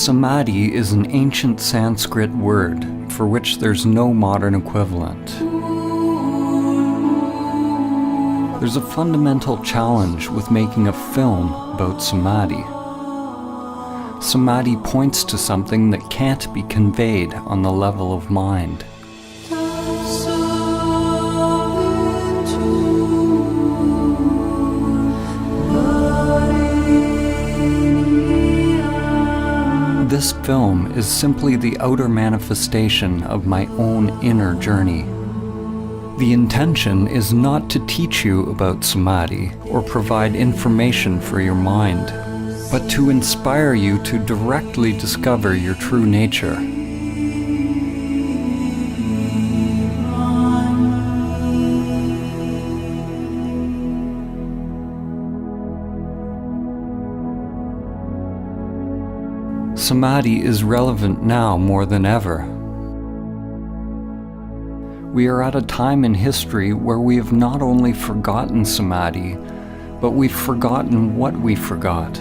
Samadhi is an ancient Sanskrit word for which there's no modern equivalent. There's a fundamental challenge with making a film about Samadhi. Samadhi points to something that can't be conveyed on the level of mind. This film is simply the outer manifestation of my own inner journey. The intention is not to teach you about Samadhi or provide information for your mind, but to inspire you to directly discover your true nature. Samadhi is relevant now more than ever. We are at a time in history where we have not only forgotten Samadhi, but we've forgotten what we forgot.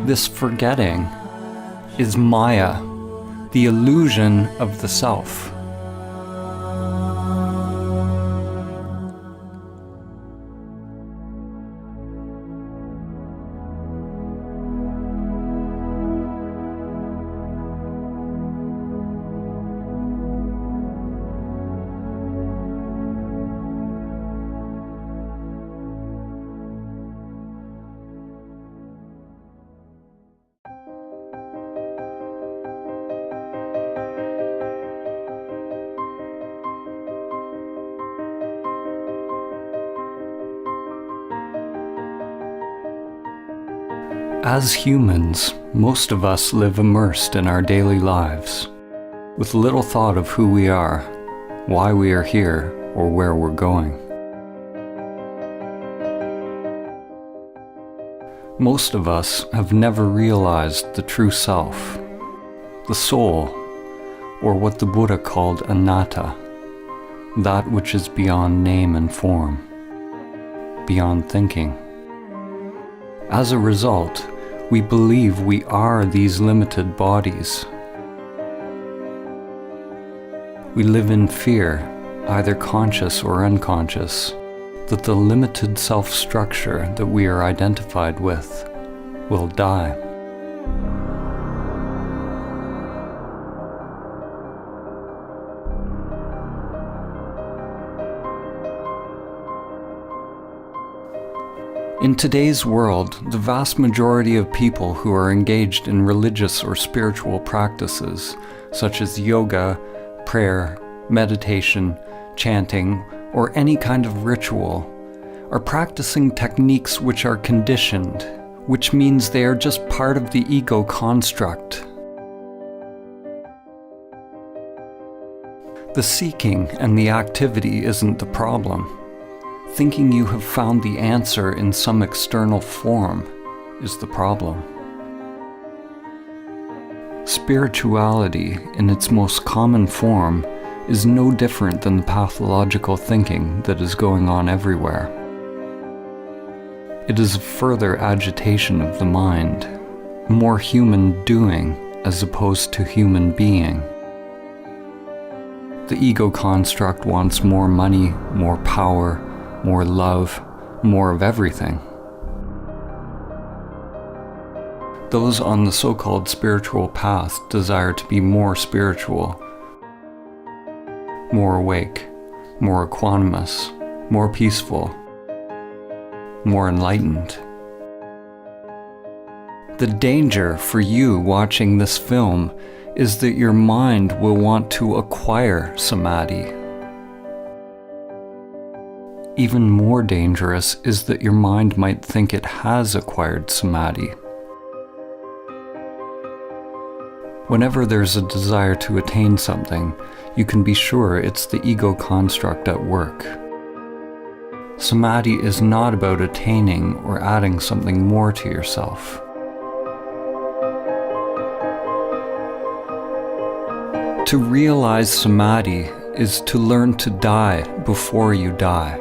This forgetting is Maya, the illusion of the self. As humans, most of us live immersed in our daily lives, with little thought of who we are, why we are here, or where we're going. Most of us have never realized the true self, the soul, or what the Buddha called anatta, that which is beyond name and form, beyond thinking. As a result, we believe we are these limited bodies. We live in fear, either conscious or unconscious, that the limited self-structure that we are identified with will die. In today's world, the vast majority of people who are engaged in religious or spiritual practices, such as yoga, prayer, meditation, chanting, or any kind of ritual, are practicing techniques which are conditioned, which means they are just part of the ego construct. The seeking and the activity isn't the problem. Thinking you have found the answer in some external form is the problem. Spirituality, in its most common form, is no different than the pathological thinking that is going on everywhere. It is a further agitation of the mind, more human doing as opposed to human being. The ego construct wants more money, more power, more love, more of everything. Those on the so-called spiritual path desire to be more spiritual, more awake, more equanimous, more peaceful, more enlightened. The danger for you watching this film is that your mind will want to acquire Samadhi. Even more dangerous is that your mind might think it has acquired Samadhi. Whenever there's a desire to attain something, you can be sure it's the ego construct at work. Samadhi is not about attaining or adding something more to yourself. To realize Samadhi is to learn to die before you die.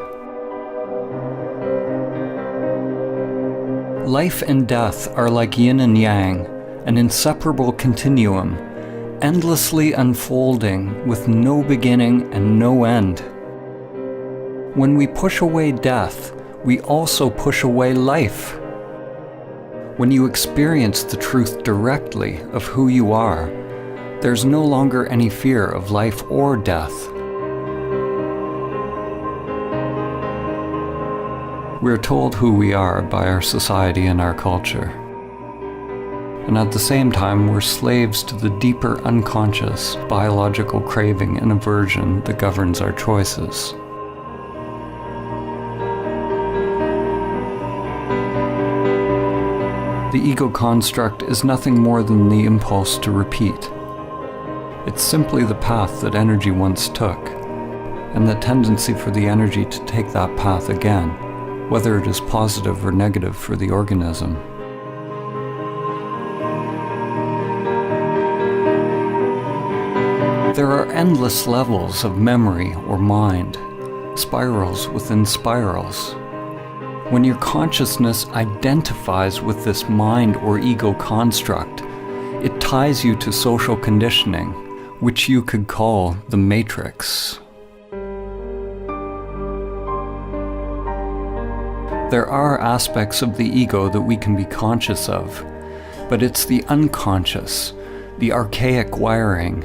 Life and death are like yin and yang, an inseparable continuum, endlessly unfolding with no beginning and no end. When we push away death, we also push away life. When you experience the truth directly of who you are, there's no longer any fear of life or death. We're told who we are by our society and our culture. And at the same time, we're slaves to the deeper unconscious biological craving and aversion that governs our choices. The ego construct is nothing more than the impulse to repeat. It's simply the path that energy once took, and the tendency for the energy to take that path again, whether it is positive or negative for the organism. There are endless levels of memory or mind, spirals within spirals. When your consciousness identifies with this mind or ego construct, it ties you to social conditioning, which you could call the matrix. There are aspects of the ego that we can be conscious of, but it's the unconscious, the archaic wiring,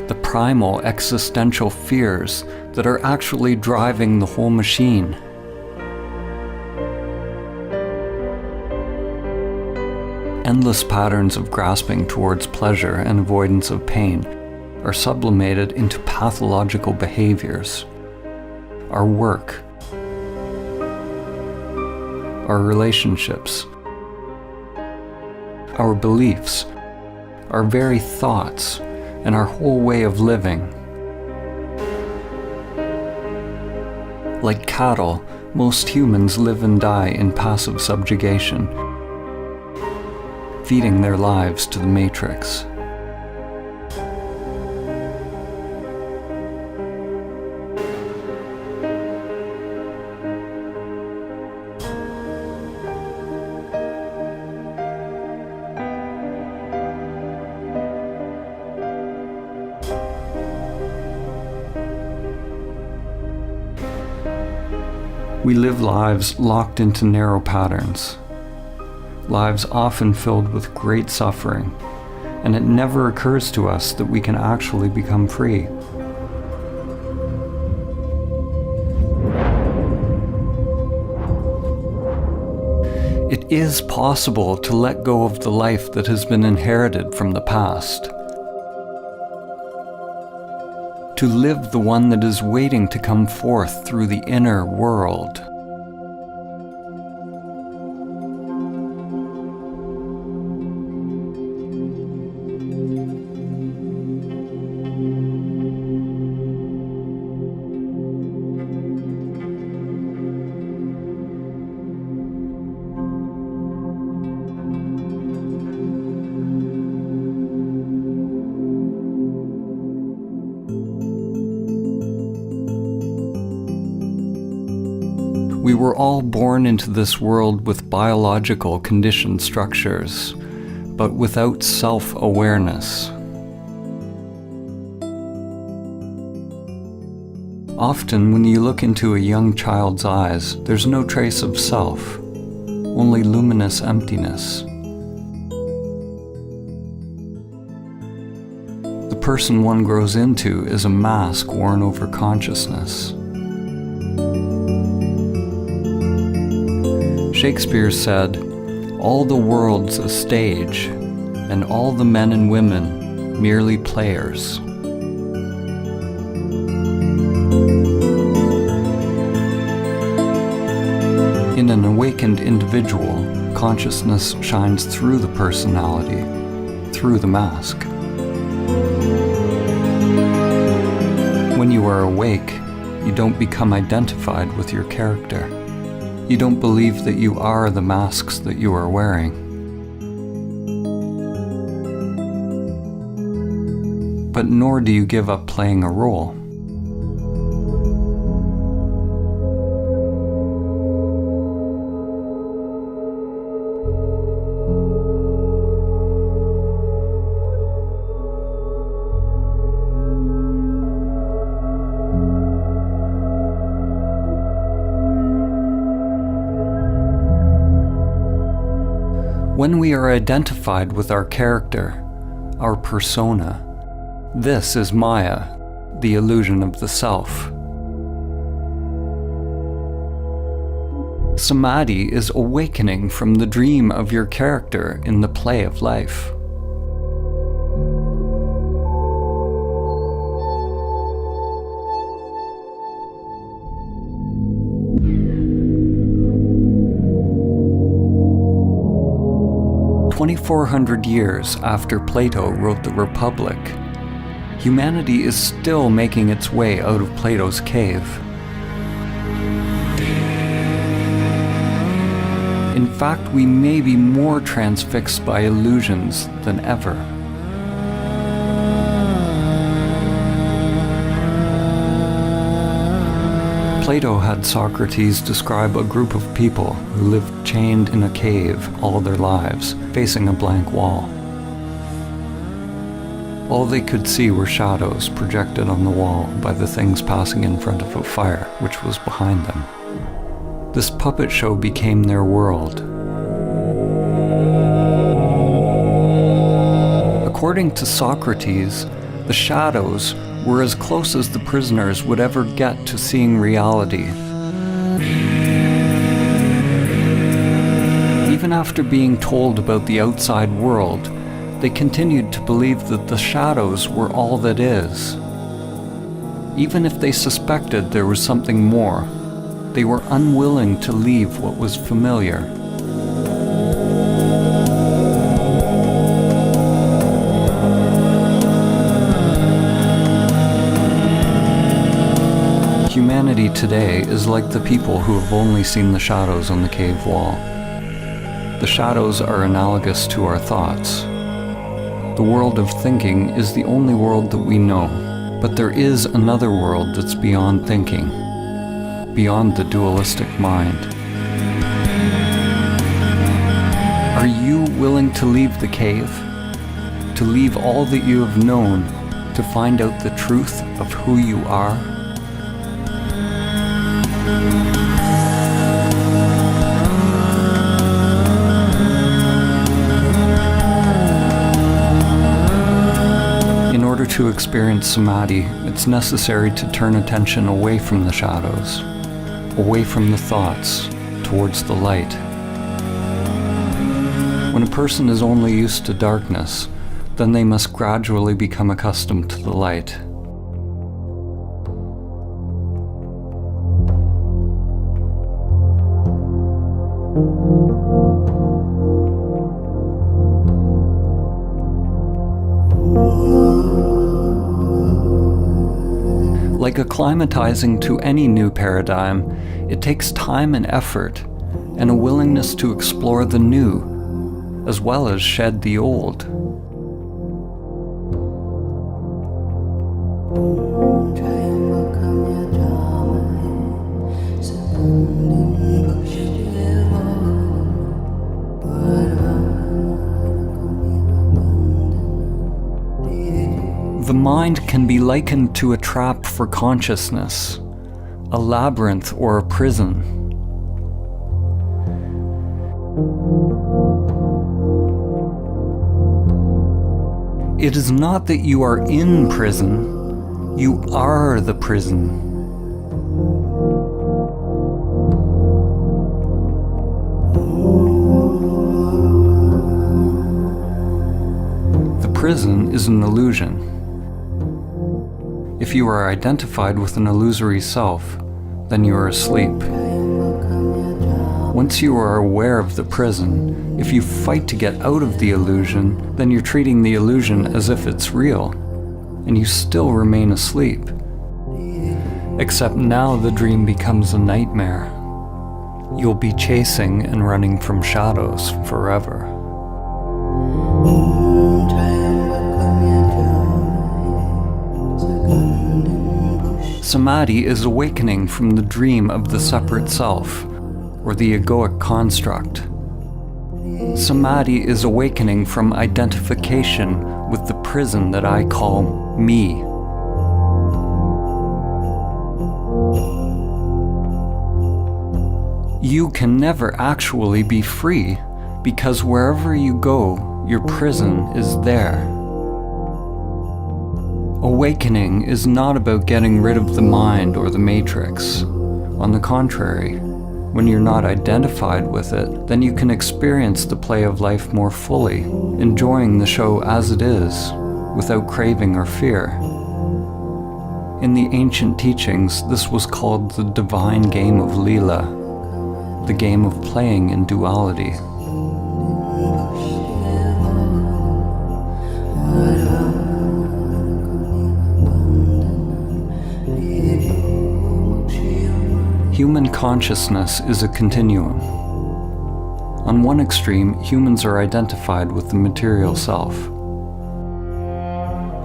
the primal existential fears that are actually driving the whole machine. Endless patterns of grasping towards pleasure and avoidance of pain are sublimated into pathological behaviors. Our work, our relationships, our beliefs, our very thoughts, and our whole way of living. Like cattle, most humans live and die in passive subjugation, feeding their lives to the matrix. We live lives locked into narrow patterns. Lives often filled with great suffering, and it never occurs to us that we can actually become free. It is possible to let go of the life that has been inherited from the past, to live the one that is waiting to come forth through the inner world. We were all born into this world with biological conditioned structures, but without self-awareness. Often, when you look into a young child's eyes, there's no trace of self, only luminous emptiness. The person one grows into is a mask worn over consciousness. Shakespeare said, "All the world's a stage, and all the men and women merely players." In an awakened individual, consciousness shines through the personality, through the mask. When you are awake, you don't become identified with your character. You don't believe that you are the masks that you are wearing. But nor do you give up playing a role. When we are identified with our character, our persona, this is Maya, the illusion of the self. Samadhi is awakening from the dream of your character in the play of life. "2,400 years after Plato wrote the Republic, humanity is still making its way out of Plato's cave. In fact, we may be more transfixed by illusions than ever. Plato had Socrates describe a group of people who lived chained in a cave all their lives, facing a blank wall. All they could see were shadows projected on the wall by the things passing in front of a fire which was behind them. This puppet show became their world. According to Socrates, the shadows were as close as the prisoners would ever get to seeing reality. Even after being told about the outside world, they continued to believe that the shadows were all that is. Even if they suspected there was something more, they were unwilling to leave what was familiar. Humanity today is like the people who have only seen the shadows on the cave wall. The shadows are analogous to our thoughts. The world of thinking is the only world that we know, but there is another world that's beyond thinking, beyond the dualistic mind. Are you willing to leave the cave? To leave all that you have known, to find out the truth of who you are? In order to experience Samadhi, it's necessary to turn attention away from the shadows, away from the thoughts, towards the light. When a person is only used to darkness, then they must gradually become accustomed to the light. Like acclimatizing to any new paradigm, it takes time and effort, and a willingness to explore the new, as well as shed the old. The mind can be likened to a trap for consciousness, a labyrinth or a prison. It is not that you are in prison, you are the prison. The prison is an illusion. If you are identified with an illusory self, then you are asleep. Once you are aware of the prison, if you fight to get out of the illusion, then you're treating the illusion as if it's real, and you still remain asleep. Except now the dream becomes a nightmare. You'll be chasing and running from shadows forever. Samadhi is awakening from the dream of the separate self, or the egoic construct. Samadhi is awakening from identification with the prison that I call me. You can never actually be free because wherever you go, your prison is there. Awakening is not about getting rid of the mind or the matrix. On the contrary, when you're not identified with it, then you can experience the play of life more fully, enjoying the show as it is, without craving or fear. In the ancient teachings, this was called the divine game of Leela, the game of playing in duality. Human consciousness is a continuum. On one extreme, humans are identified with the material self.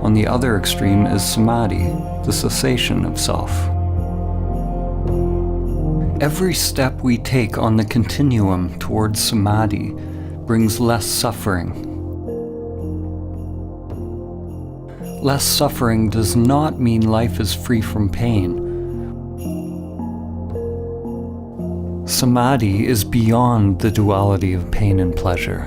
On the other extreme is Samadhi, the cessation of self. Every step we take on the continuum towards Samadhi brings less suffering. Less suffering does not mean life is free from pain. Samadhi is beyond the duality of pain and pleasure.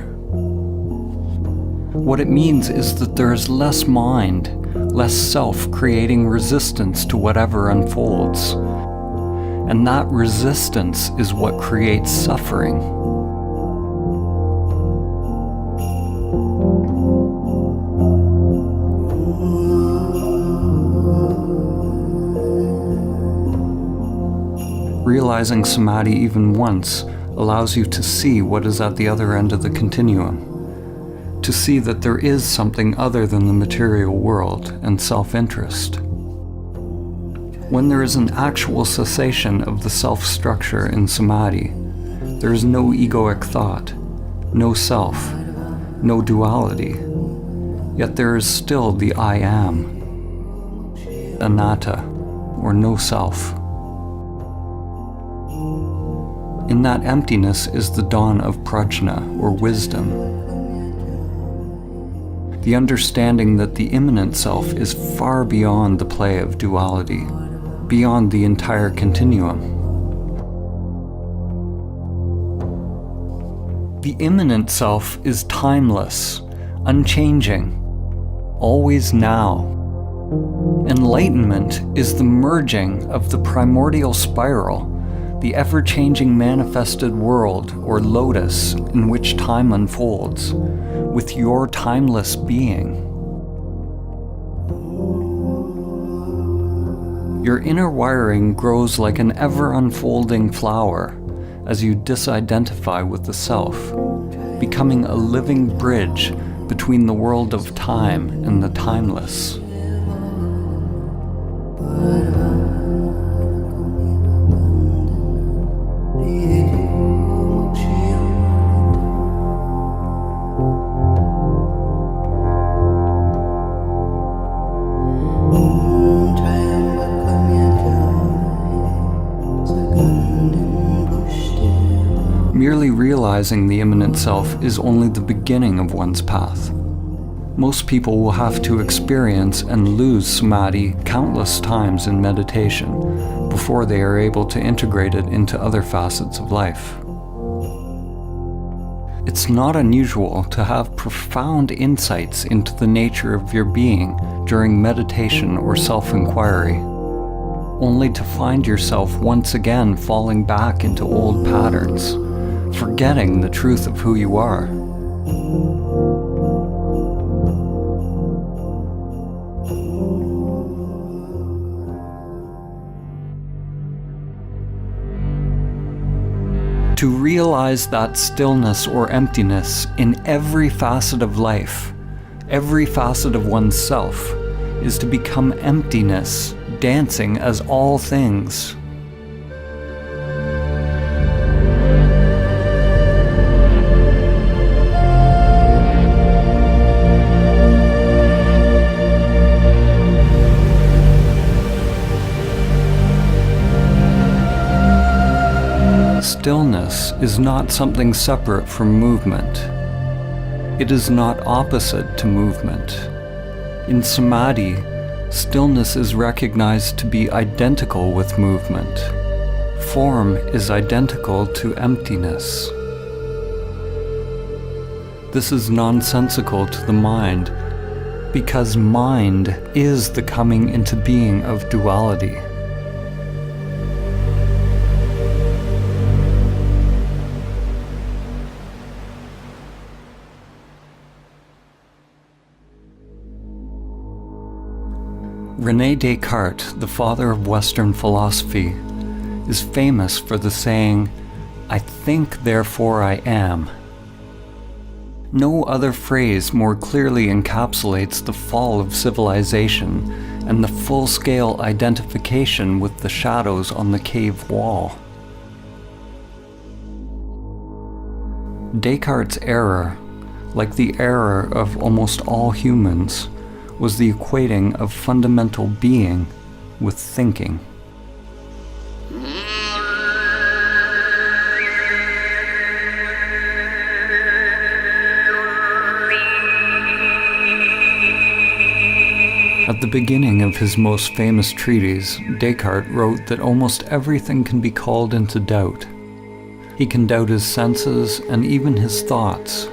What it means is that there is less mind, less self creating resistance to whatever unfolds. And that resistance is what creates suffering. Realizing Samadhi even once allows you to see what is at the other end of the continuum, to see that there is something other than the material world and self-interest. When there is an actual cessation of the self-structure in Samadhi, there is no egoic thought, no self, no duality, yet there is still the I am, anatta, or no self. In that emptiness is the dawn of prajna, or wisdom. The understanding that the immanent self is far beyond the play of duality, beyond the entire continuum. The immanent self is timeless, unchanging, always now. Enlightenment is the merging of the primordial spiral, the ever-changing manifested world or lotus in which time unfolds, with your timeless being. Your inner wiring grows like an ever-unfolding flower as you disidentify with the self, becoming a living bridge between the world of time and the timeless. Merely realizing the immanent self is only the beginning of one's path. Most people will have to experience and lose Samadhi countless times in meditation before they are able to integrate it into other facets of life. It's not unusual to have profound insights into the nature of your being during meditation or self-inquiry, only to find yourself once again falling back into old patterns, forgetting the truth of who you are. To realize that stillness or emptiness in every facet of life, every facet of oneself, is to become emptiness, dancing as all things. Stillness is not something separate from movement. It is not opposite to movement. In Samadhi, stillness is recognized to be identical with movement. Form is identical to emptiness. this is nonsensical to the mind, because mind is the coming into being of duality. René Descartes, the father of Western philosophy, is famous for the saying, "I think, therefore I am." No other phrase more clearly encapsulates the fall of civilization and the full-scale identification with the shadows on the cave wall. Descartes' error, like the error of almost all humans, was the equating of fundamental being with thinking. At the beginning of his most famous treatise, Descartes wrote that almost everything can be called into doubt. He can doubt his senses and even his thoughts.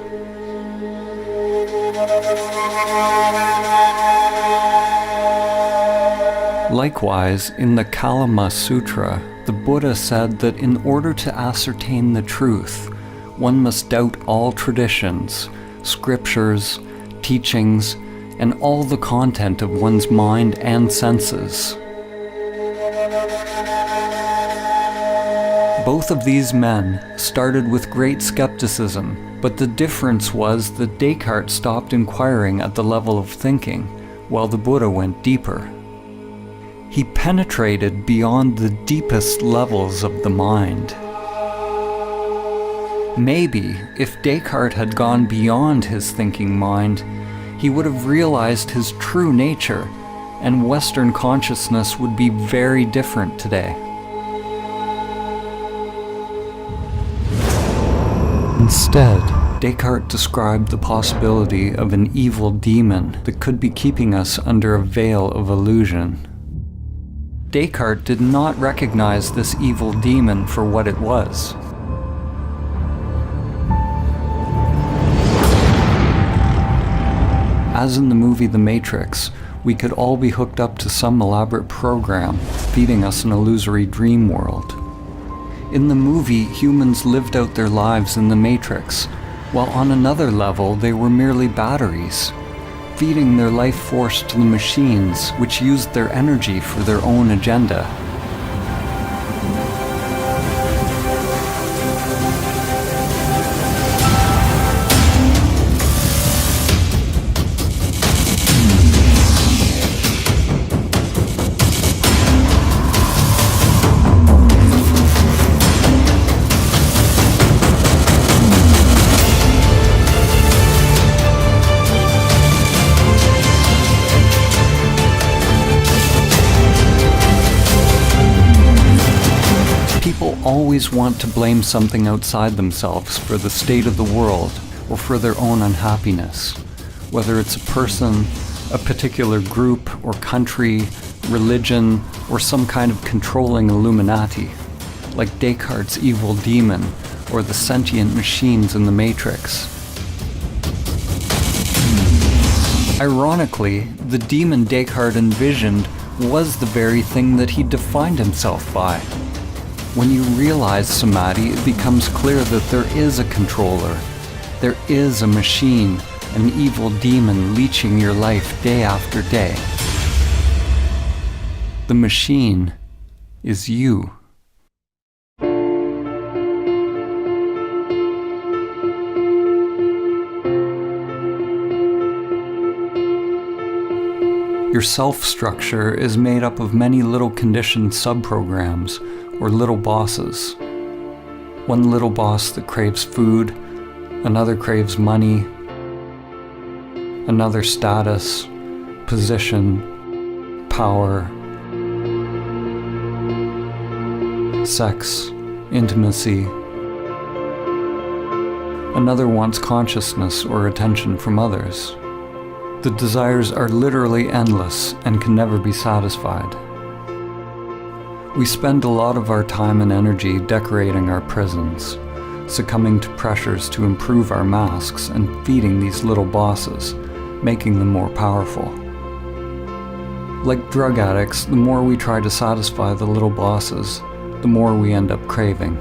Likewise, in the Kalama Sutra, the Buddha said that in order to ascertain the truth, one must doubt all traditions, scriptures, teachings, and all the content of one's mind and senses. Both of these men started with great skepticism, but the difference was that Descartes stopped inquiring at the level of thinking, while the Buddha went deeper. He penetrated beyond the deepest levels of the mind. Maybe, if Descartes had gone beyond his thinking mind, he would have realized his true nature, and Western consciousness would be very different today. Instead, Descartes described the possibility of an evil demon that could be keeping us under a veil of illusion. Descartes did not recognize this evil demon for what it was. As in the movie The Matrix, we could all be hooked up to some elaborate program, feeding us an illusory dream world. In the movie, humans lived out their lives in the Matrix, while on another level they were merely batteries, feeding their life force to the machines, which used their energy for their own agenda. People always want to blame something outside themselves for the state of the world or for their own unhappiness, whether it's a person, a particular group or country, religion, or some kind of controlling Illuminati, like Descartes' evil demon or the sentient machines in the Matrix. Ironically, the demon Descartes envisioned was the very thing that he defined himself by. When you realize Samadhi, it becomes clear that there is a controller. There is a machine, an evil demon leeching your life day after day. The machine is you. Your self-structure is made up of many little conditioned subprograms, or little bosses. One little boss that craves food, another craves money, another status, position, power, sex, intimacy. Another wants consciousness or attention from others. The desires are literally endless and can never be satisfied. We spend a lot of our time and energy decorating our prisons, succumbing to pressures to improve our masks and feeding these little bosses, making them more powerful. Like drug addicts, the more we try to satisfy the little bosses, the more we end up craving.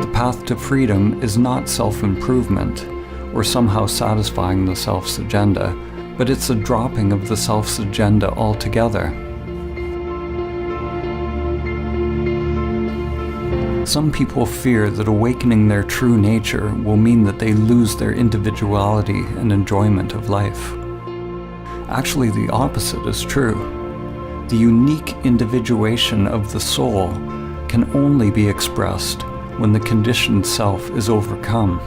The path to freedom is not self-improvement or somehow satisfying the self's agenda, but it's a dropping of the self's agenda altogether. Some people fear that awakening their true nature will mean that they lose their individuality and enjoyment of life. Actually, the opposite is true. The unique individuation of the soul can only be expressed when the conditioned self is overcome.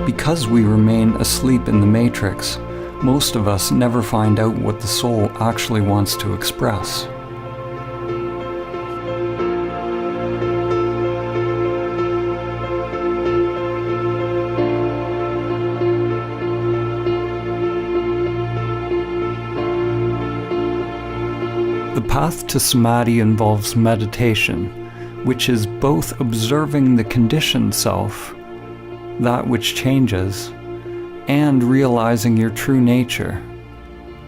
Because we remain asleep in the matrix, most of us never find out what the soul actually wants to express. The path to Samadhi involves meditation, which is both observing the conditioned self, that which changes, and realizing your true nature,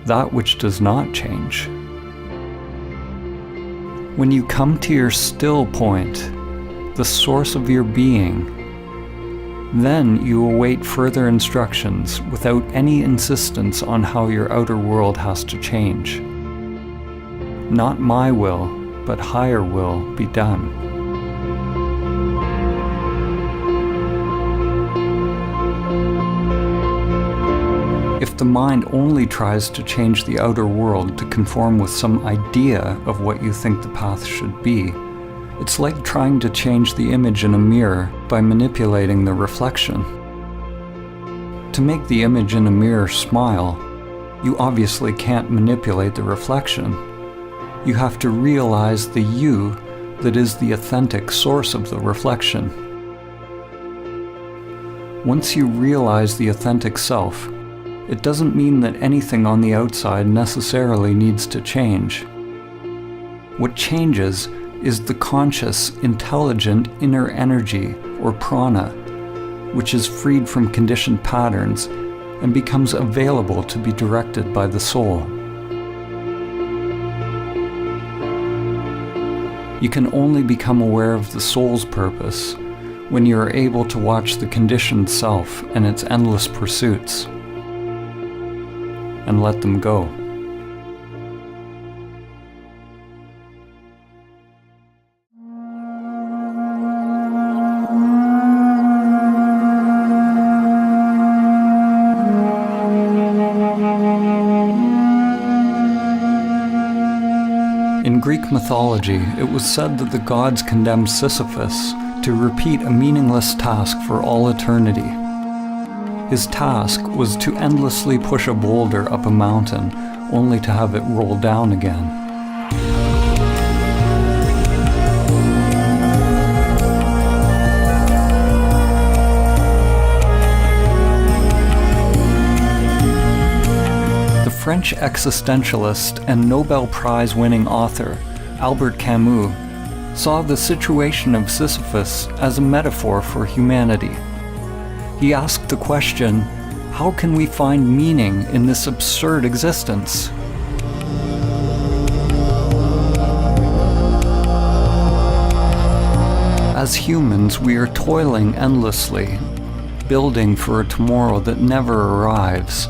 that which does not change. When you come to your still point, the source of your being, then you await further instructions without any insistence on how your outer world has to change. Not my will, but higher will be done. If the mind only tries to change the outer world to conform with some idea of what you think the path should be, it's like trying to change the image in a mirror by manipulating the reflection. To make the image in a mirror smile, you obviously can't manipulate the reflection. You have to realize the you that is the authentic source of the reflection. Once you realize the authentic self, it doesn't mean that anything on the outside necessarily needs to change. What changes is the conscious, intelligent inner energy, or prana, which is freed from conditioned patterns and becomes available to be directed by the soul. You can only become aware of the soul's purpose when you are able to watch the conditioned self and its endless pursuits, and let them go. In Greek mythology, it was said that the gods condemned Sisyphus to repeat a meaningless task for all eternity. His task was to endlessly push a boulder up a mountain, only to have it roll down again. The French existentialist and Nobel Prize-winning author, Albert Camus, saw the situation of Sisyphus as a metaphor for humanity. He asked the question, how can we find meaning in this absurd existence? As humans, we are toiling endlessly, building for a tomorrow that never arrives.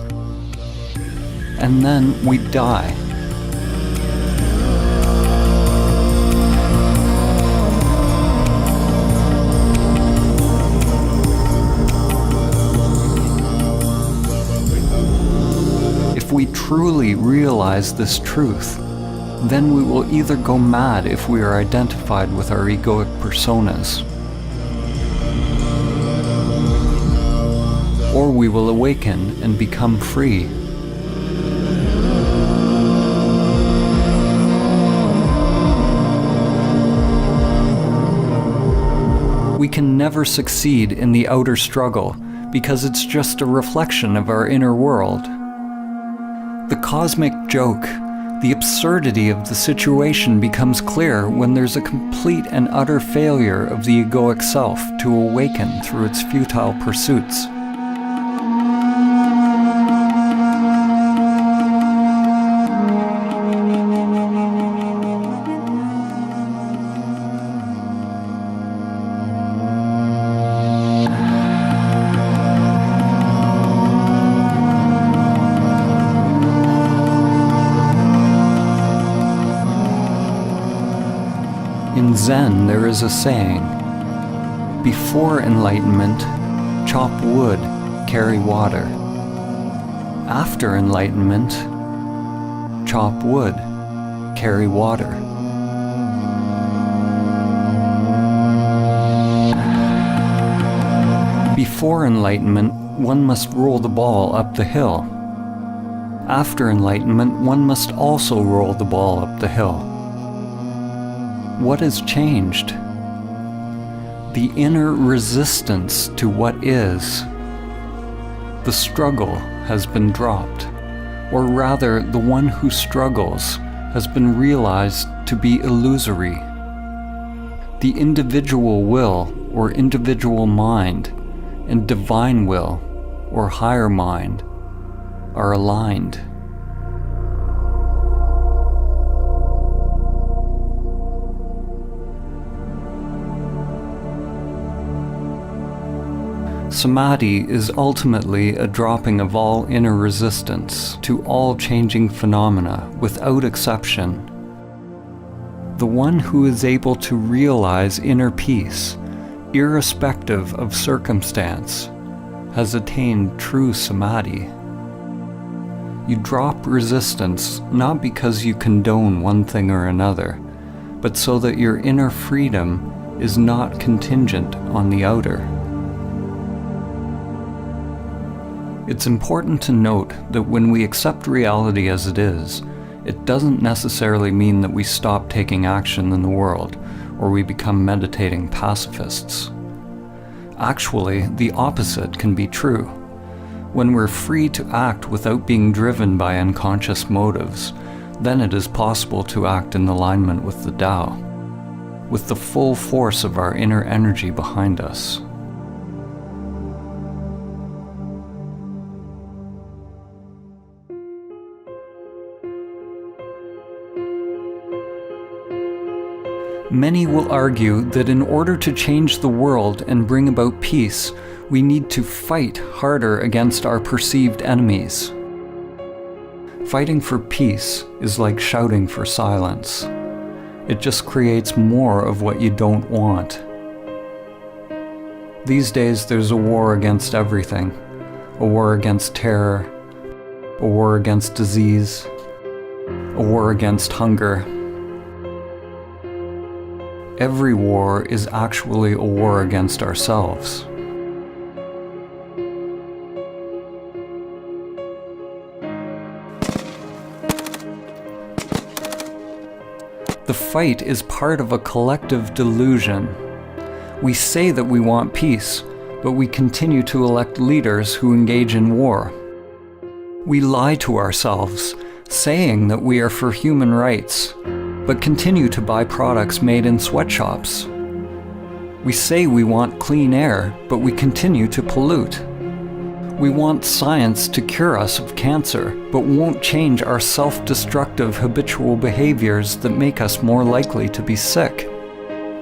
And then we die. If we truly realize this truth, then we will either go mad if we are identified with our egoic personas, or we will awaken and become free. We can never succeed in the outer struggle because it's just a reflection of our inner world. The cosmic joke, the absurdity of the situation becomes clear when there's a complete and utter failure of the egoic self to awaken through its futile pursuits. In Zen, there is a saying, before enlightenment, chop wood, carry water. After enlightenment, chop wood, carry water. Before enlightenment, one must roll the ball up the hill. After enlightenment, one must also roll the ball up the hill. What has changed? The inner resistance to what is. The struggle has been dropped, or rather, the one who struggles has been realized to be illusory. The individual will, or individual mind, and divine will, or higher mind, are aligned. Samadhi is ultimately a dropping of all inner resistance to all changing phenomena without exception. The one who is able to realize inner peace, irrespective of circumstance, has attained true Samadhi. You drop resistance not because you condone one thing or another, but so that your inner freedom is not contingent on the outer. It's important to note that when we accept reality as it is, it doesn't necessarily mean that we stop taking action in the world, or we become meditating pacifists. Actually, the opposite can be true. When we're free to act without being driven by unconscious motives, then it is possible to act in alignment with the Tao, with the full force of our inner energy behind us. Many will argue that in order to change the world and bring about peace, we need to fight harder against our perceived enemies. Fighting for peace is like shouting for silence. It just creates more of what you don't want. These days there's a war against everything. A war against terror, a war against disease, a war against hunger. Every war is actually a war against ourselves. The fight is part of a collective delusion. We say that we want peace, but we continue to elect leaders who engage in war. We lie to ourselves, saying that we are for human rights, but continue to buy products made in sweatshops. We say we want clean air, but we continue to pollute. We want science to cure us of cancer, but won't change our self-destructive habitual behaviors that make us more likely to be sick.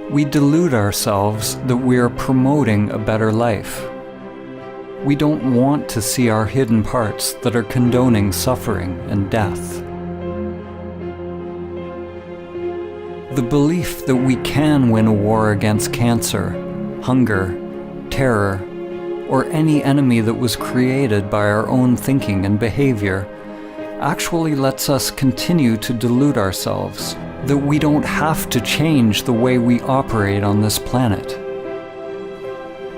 We delude ourselves that we are promoting a better life. We don't want to see our hidden parts that are condoning suffering and death. The belief that we can win a war against cancer, hunger, terror, or any enemy that was created by our own thinking and behavior actually lets us continue to delude ourselves that we don't have to change the way we operate on this planet.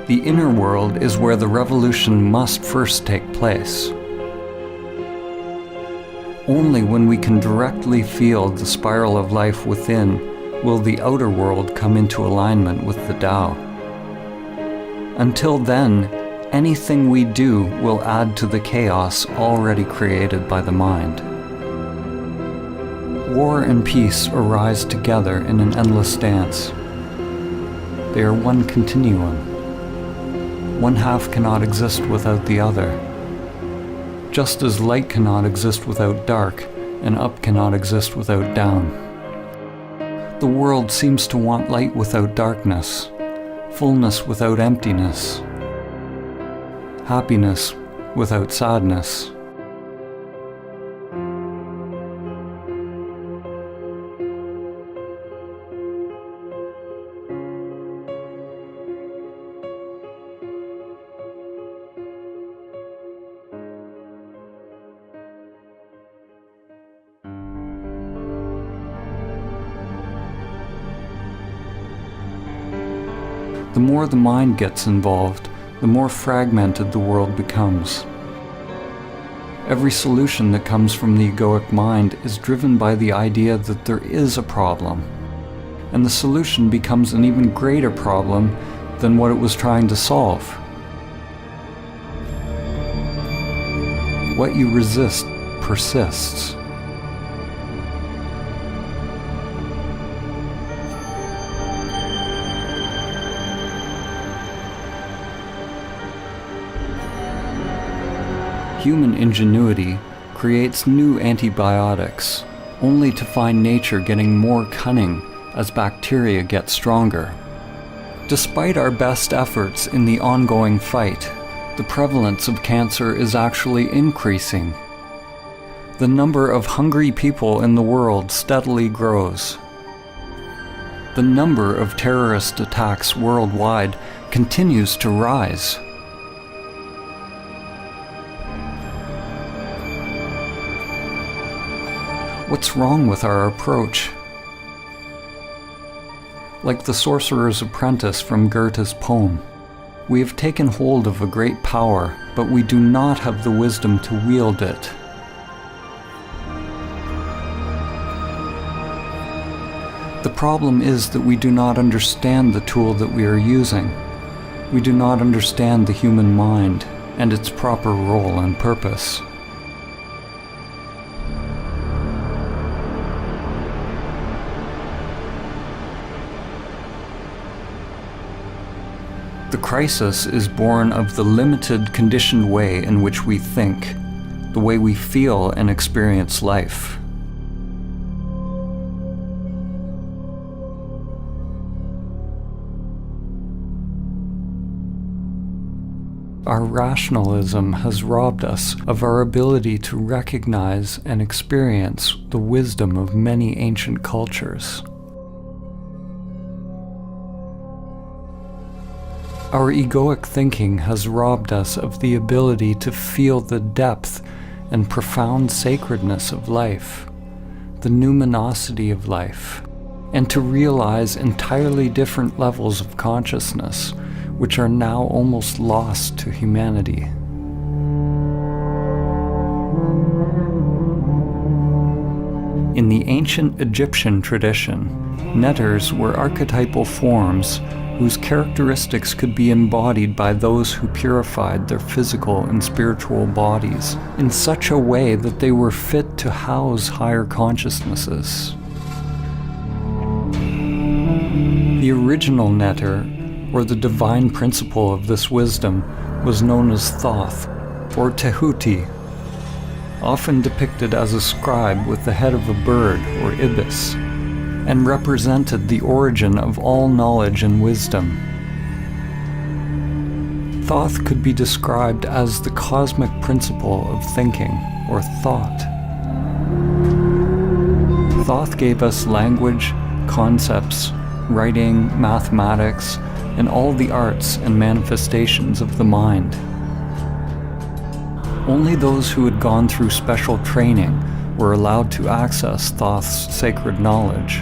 The inner world is where the revolution must first take place. Only when we can directly feel the spiral of life within will the outer world come into alignment with the Tao. Until then, anything we do will add to the chaos already created by the mind. War and peace arise together in an endless dance. They are one continuum. One half cannot exist without the other. Just as light cannot exist without dark, and up cannot exist without down. The world seems to want light without darkness, fullness without emptiness, happiness without sadness. The more the mind gets involved, the more fragmented the world becomes. Every solution that comes from the egoic mind is driven by the idea that there is a problem, and the solution becomes an even greater problem than what it was trying to solve. What you resist persists. Human ingenuity creates new antibiotics, only to find nature getting more cunning as bacteria get stronger. Despite our best efforts in the ongoing fight, the prevalence of cancer is actually increasing. The number of hungry people in the world steadily grows. The number of terrorist attacks worldwide continues to rise. What's wrong with our approach? Like the sorcerer's apprentice from Goethe's poem, we have taken hold of a great power, but we do not have the wisdom to wield it. The problem is that we do not understand the tool that we are using. We do not understand the human mind and its proper role and purpose. The crisis is born of the limited, conditioned way in which we think, the way we feel and experience life. Our rationalism has robbed us of our ability to recognize and experience the wisdom of many ancient cultures. Our egoic thinking has robbed us of the ability to feel the depth and profound sacredness of life, the numinosity of life, and to realize entirely different levels of consciousness, which are now almost lost to humanity. In the ancient Egyptian tradition, netters were archetypal forms whose characteristics could be embodied by those who purified their physical and spiritual bodies in such a way that they were fit to house higher consciousnesses. The original netter, or the divine principle of this wisdom, was known as Thoth, or Tehuti, often depicted as a scribe with the head of a bird or ibis, and represented the origin of all knowledge and wisdom. Thoth could be described as the cosmic principle of thinking, or thought. Thoth gave us language, concepts, writing, mathematics, and all the arts and manifestations of the mind. Only those who had gone through special training were allowed to access Thoth's sacred knowledge.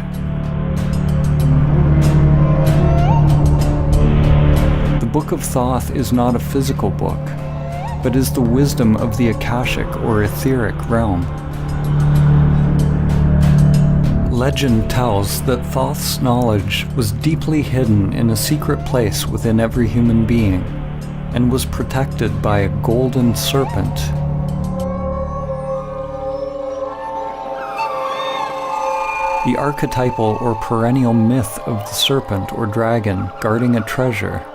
The Book of Thoth is not a physical book, but is the wisdom of the Akashic or etheric realm. Legend tells that Thoth's knowledge was deeply hidden in a secret place within every human being, and was protected by a golden serpent. The archetypal or perennial myth of the serpent or dragon guarding a treasure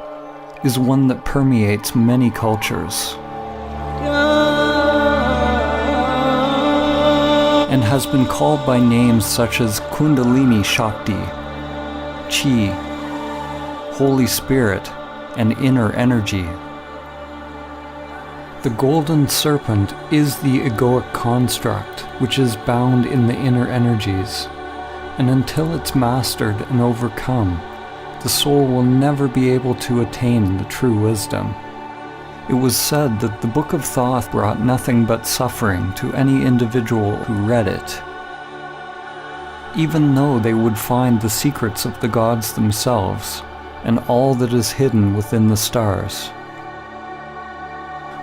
is one that permeates many cultures and has been called by names such as Kundalini Shakti, Chi, Holy Spirit, and inner energy. The golden serpent is the egoic construct which is bound in the inner energies, and until it's mastered and overcome, the soul will never be able to attain the true wisdom. It was said that the Book of Thoth brought nothing but suffering to any individual who read it, even though they would find the secrets of the gods themselves and all that is hidden within the stars.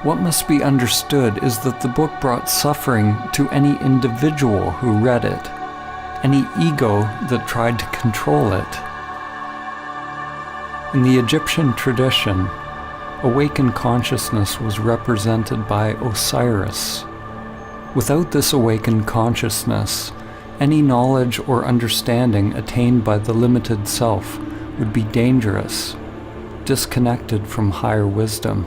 What must be understood is that the book brought suffering to any individual who read it, any ego that tried to control it. In the Egyptian tradition, awakened consciousness was represented by Osiris. Without this awakened consciousness, any knowledge or understanding attained by the limited self would be dangerous, disconnected from higher wisdom.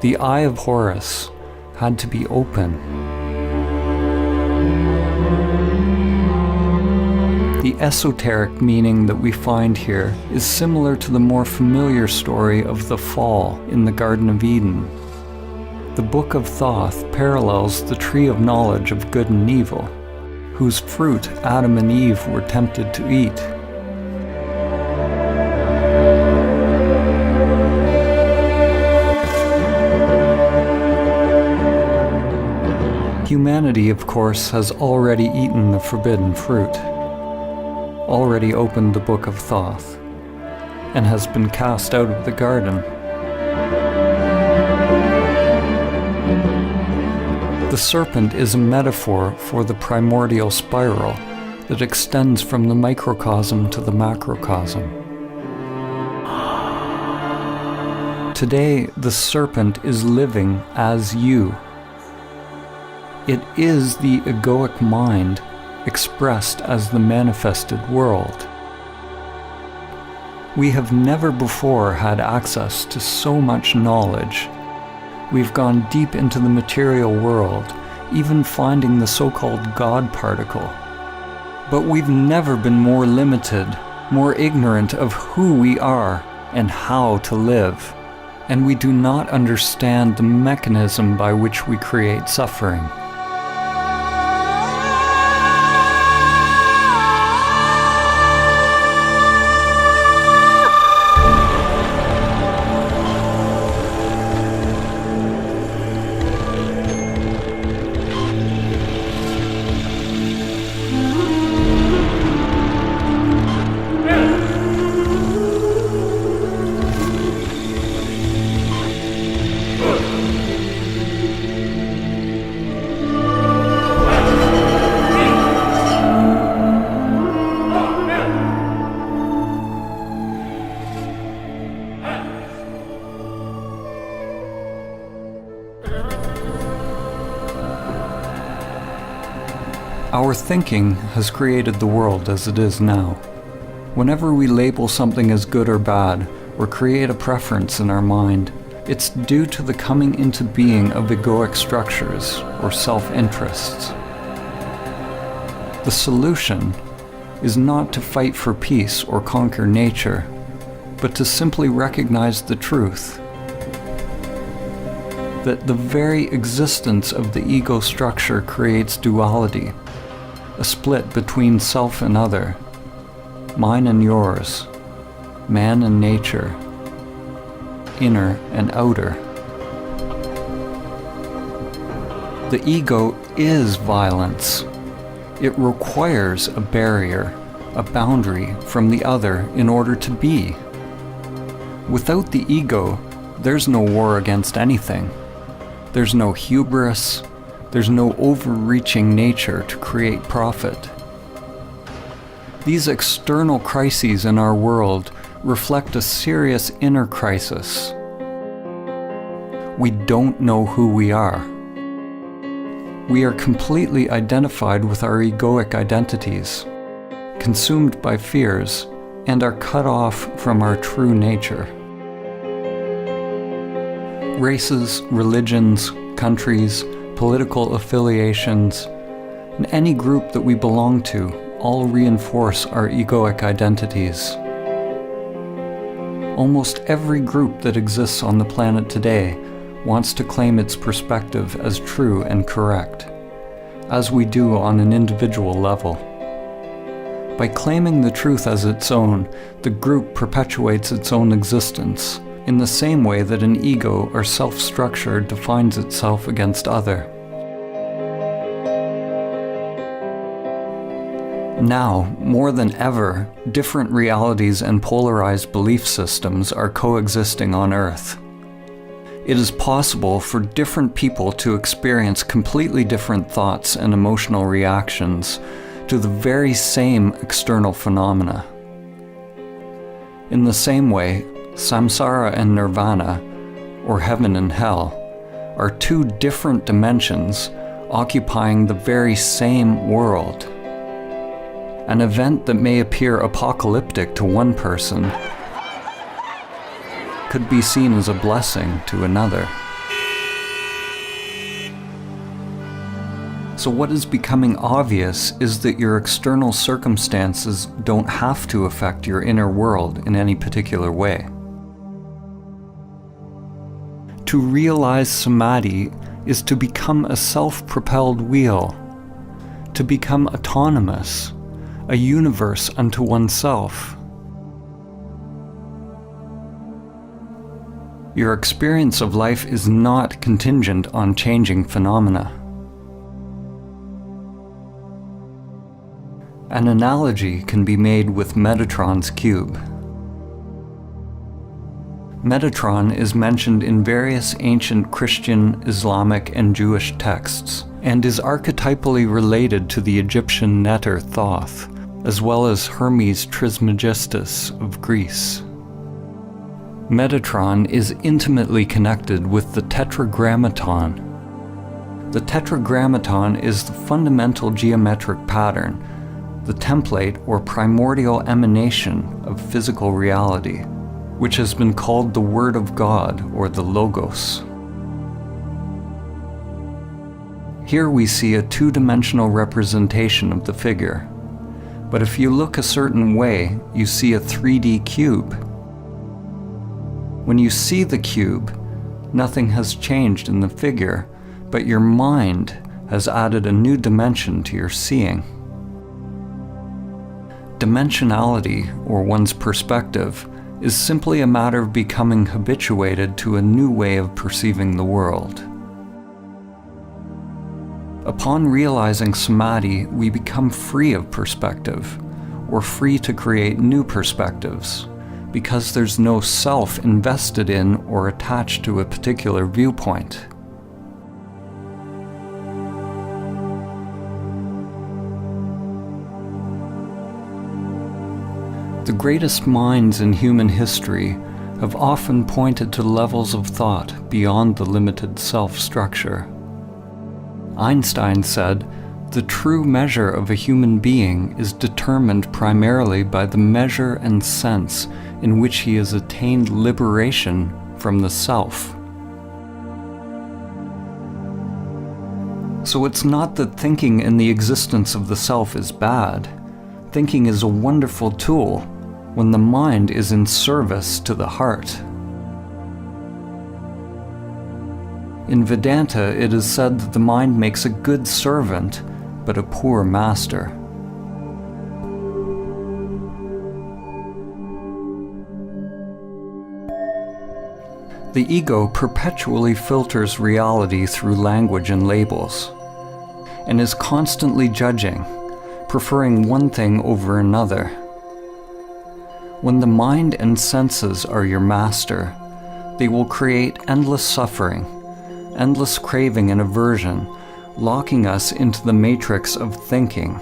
The Eye of Horus had to be open. The esoteric meaning that we find here is similar to the more familiar story of the fall in the Garden of Eden. The Book of Thoth parallels the tree of knowledge of good and evil, whose fruit Adam and Eve were tempted to eat. Humanity, of course, has already eaten the forbidden fruit, already opened the Book of Thoth, and has been cast out of the garden. The serpent is a metaphor for the primordial spiral that extends from the microcosm to the macrocosm. Today, the serpent is living as you. It is the egoic mind expressed as the manifested world. We have never before had access to so much knowledge. We've gone deep into the material world, even finding the so-called God particle. But we've never been more limited, more ignorant of who we are and how to live. And we do not understand the mechanism by which we create suffering. Our thinking has created the world as it is now. Whenever we label something as good or bad, or create a preference in our mind, it's due to the coming into being of egoic structures, or self-interests. The solution is not to fight for peace or conquer nature, but to simply recognize the truth that the very existence of the ego structure creates duality, a split between self and other, mine and yours, man and nature, inner and outer. The ego is violence. It requires a barrier, a boundary from the other in order to be. Without the ego, there's no war against anything. There's no hubris. There's no overreaching nature to create profit. These external crises in our world reflect a serious inner crisis. We don't know who we are. We are completely identified with our egoic identities, consumed by fears, and are cut off from our true nature. Races, religions, countries, political affiliations, and any group that we belong to all reinforce our egoic identities. Almost every group that exists on the planet today wants to claim its perspective as true and correct, as we do on an individual level. By claiming the truth as its own, the group perpetuates its own existence, in the same way that an ego or self-structure defines itself against other. Now, more than ever, different realities and polarized belief systems are coexisting on Earth. It is possible for different people to experience completely different thoughts and emotional reactions to the very same external phenomena. In the same way, samsara and nirvana, or heaven and hell, are two different dimensions occupying the very same world. An event that may appear apocalyptic to one person could be seen as a blessing to another. So what is becoming obvious is that your external circumstances don't have to affect your inner world in any particular way. To realize Samadhi is to become a self-propelled wheel, to become autonomous, a universe unto oneself. Your experience of life is not contingent on changing phenomena. An analogy can be made with Metatron's cube. Metatron is mentioned in various ancient Christian, Islamic, and Jewish texts, and is archetypally related to the Egyptian Neter Thoth, as well as Hermes Trismegistus of Greece. Metatron is intimately connected with the Tetragrammaton. The Tetragrammaton is the fundamental geometric pattern, the template or primordial emanation of physical reality, which has been called the Word of God or the Logos. Here we see a two-dimensional representation of the figure, but if you look a certain way, you see a 3D cube. When you see the cube, nothing has changed in the figure, but your mind has added a new dimension to your seeing. Dimensionality, or one's perspective, is simply a matter of becoming habituated to a new way of perceiving the world. Upon realizing Samadhi, we become free of perspective, or free to create new perspectives, because there's no self invested in or attached to a particular viewpoint. The greatest minds in human history have often pointed to levels of thought beyond the limited self-structure. Einstein said, "The true measure of a human being is determined primarily by the measure and sense in which he has attained liberation from the self." So it's not that thinking in the existence of the self is bad. Thinking is a wonderful tool when the mind is in service to the heart. In Vedanta, it is said that the mind makes a good servant, but a poor master. The ego perpetually filters reality through language and labels, and is constantly judging, preferring one thing over another. When the mind and senses are your master, they will create endless suffering, endless craving and aversion, locking us into the matrix of thinking.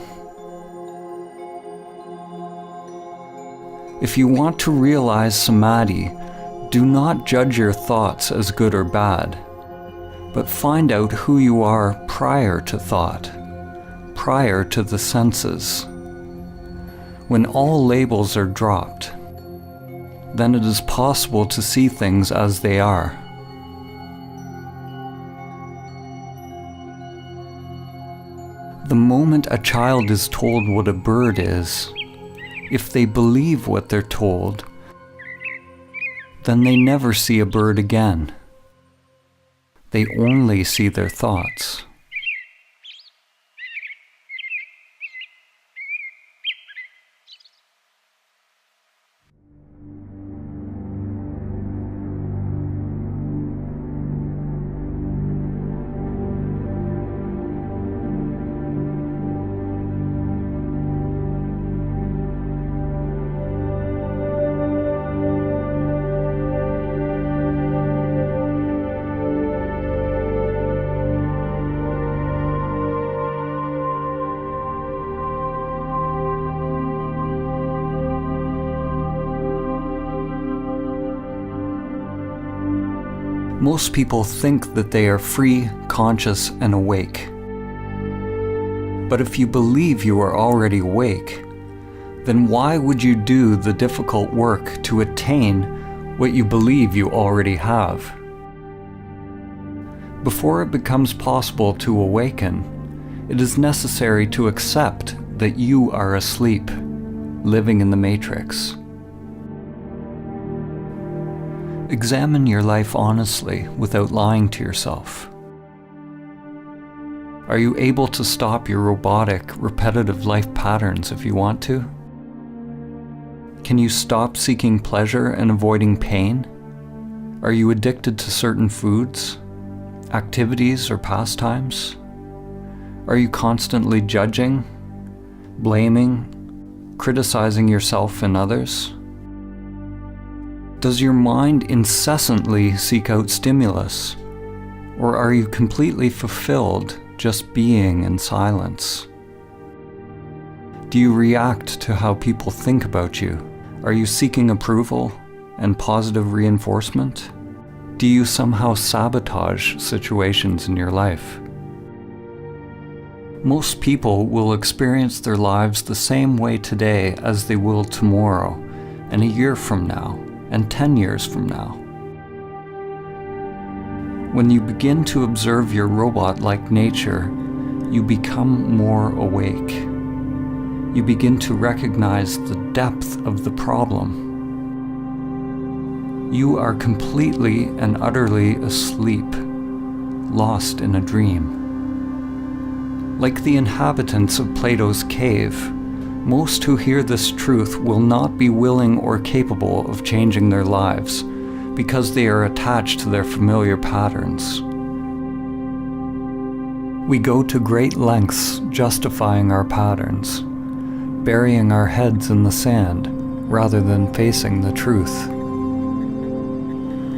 If you want to realize Samadhi, do not judge your thoughts as good or bad, but find out who you are prior to thought, prior to the senses. When all labels are dropped, then it is possible to see things as they are. The moment a child is told what a bird is, if they believe what they're told, then they never see a bird again. They only see their thoughts. Most people think that they are free, conscious, and awake. But if you believe you are already awake, then why would you do the difficult work to attain what you believe you already have? Before it becomes possible to awaken, it is necessary to accept that you are asleep, living in the matrix. Examine your life honestly without lying to yourself. Are you able to stop your robotic, repetitive life patterns if you want to? Can you stop seeking pleasure and avoiding pain? Are you addicted to certain foods, activities, or pastimes? Are you constantly judging, blaming, criticizing yourself and others? Does your mind incessantly seek out stimulus, or are you completely fulfilled just being in silence? Do you react to how people think about you? Are you seeking approval and positive reinforcement? Do you somehow sabotage situations in your life? Most people will experience their lives the same way today as they will tomorrow, and a year from now, and 10 years from now. When you begin to observe your robot-like nature, you become more awake. You begin to recognize the depth of the problem. You are completely and utterly asleep, lost in a dream. Like the inhabitants of Plato's cave, most who hear this truth will not be willing or capable of changing their lives because they are attached to their familiar patterns. We go to great lengths justifying our patterns, burying our heads in the sand rather than facing the truth.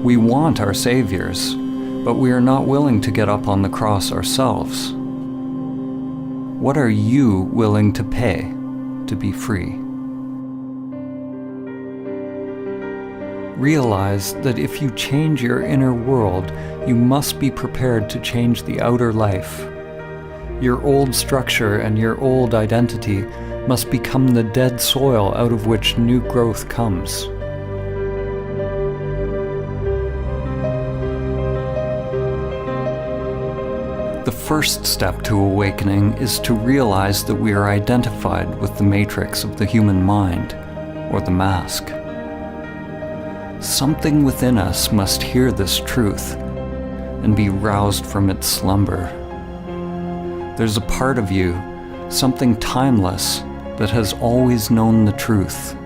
We want our saviors, but we are not willing to get up on the cross ourselves. What are you willing to pay to be free? Realize that if you change your inner world, you must be prepared to change the outer life. Your old structure and your old identity must become the dead soil out of which new growth comes. The first step to awakening is to realize that we are identified with the matrix of the human mind, or the mask. Something within us must hear this truth and be roused from its slumber. There's a part of you, something timeless, that has always known the truth.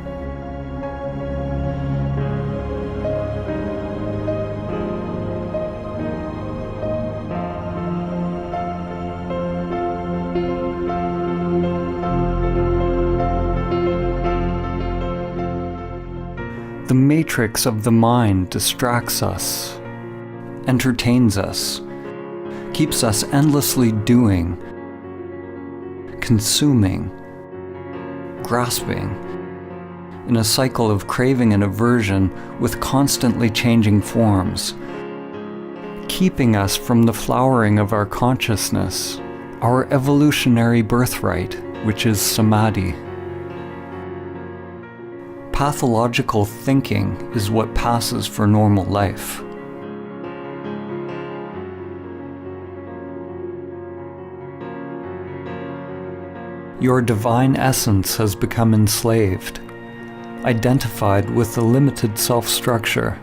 The matrix of the mind distracts us, entertains us, keeps us endlessly doing, consuming, grasping, in a cycle of craving and aversion with constantly changing forms, keeping us from the flowering of our consciousness, our evolutionary birthright, which is Samadhi. Pathological thinking is what passes for normal life. Your divine essence has become enslaved, identified with the limited self-structure.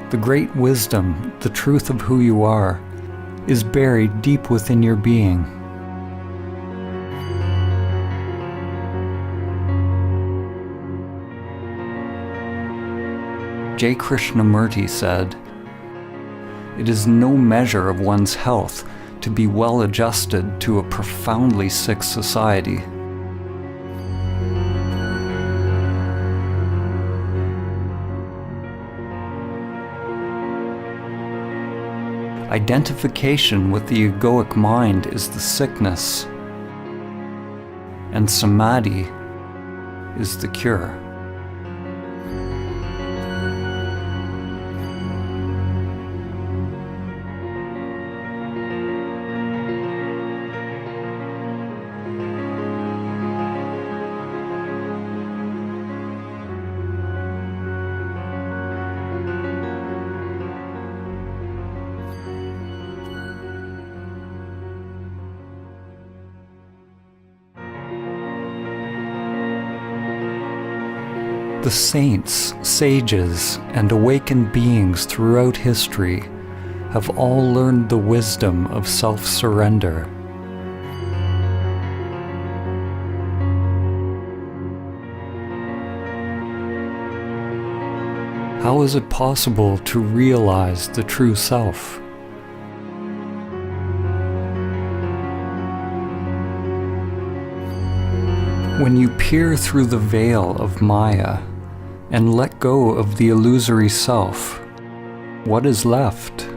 The great wisdom, the truth of who you are, is buried deep within your being. J. Krishnamurti said, "It is no measure of one's health to be well adjusted to a profoundly sick society." Identification with the egoic mind is the sickness, and Samadhi is the cure. The saints, sages, and awakened beings throughout history have all learned the wisdom of self-surrender. How is it possible to realize the true self? When you peer through the veil of Maya and let go of the illusory self, what is left?